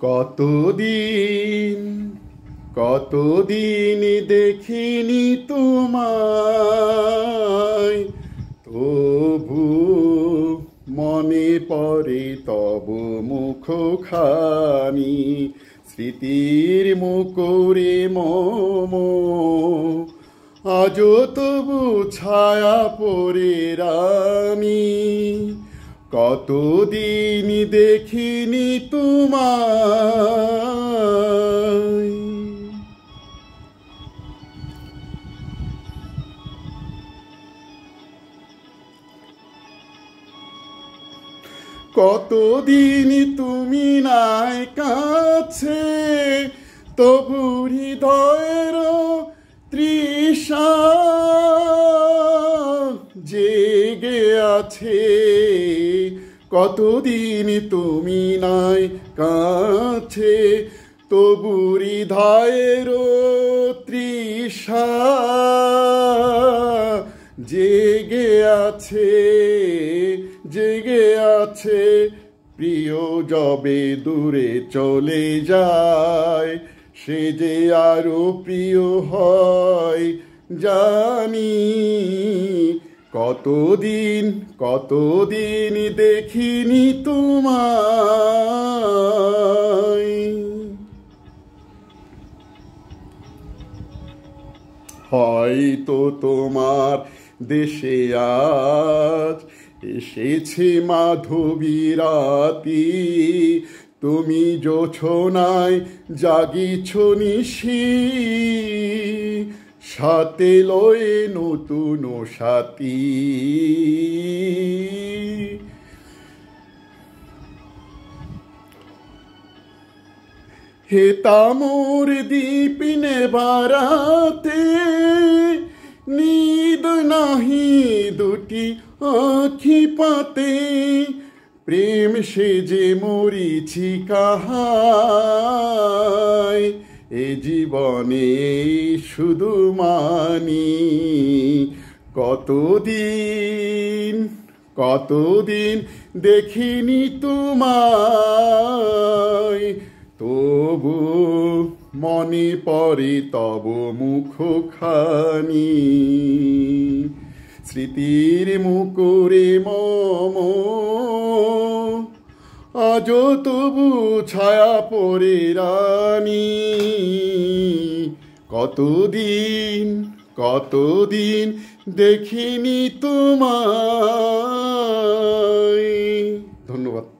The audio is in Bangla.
কতদিন কতদিন দেখিনি তোমায়, তবু মনে পড়ে তব মুখখানি। স্মৃতির মুখরে মম আজও তবু ছায়া পড়ে রানী। কতদিন দেখিনি তোমায়। কতদিন তুমি নাই কাছে, তবু হৃদয়ের তৃষা জেগে আছে। কতদিন তুমি নাই কাছে, তবু হৃদয়ের তৃষা জেগে আছে, জেগে আছে। প্রিয় যবে দূরে চলে যায়, সে যে আরো প্রিয় হয় জানি। কতদিন কতদিন দেখিনি তোমায়। হয়তো তোমার দেশে আজ এসেছে মাধবী রাতি, তুমি জোছনায় জাগিছ নিশি, সাথে লয়ে নতুন সাথী। হে তামোর দীপিনে বারাতে, নিদ নাহি দুটি আখি পাতে, প্রেম সেজে মরিছি কাহায়। এ জীবনে শুধু মানি কতদিন কতদিন দেখিনি তোমায়, তবু মনে পড়ে তব মুখখানি। স্মৃতির মুখরে মম আজও তবু ছায়া পড়ে রানী। কতদিন কতদিন দেখিনি তোমায়। ধন্যবাদ।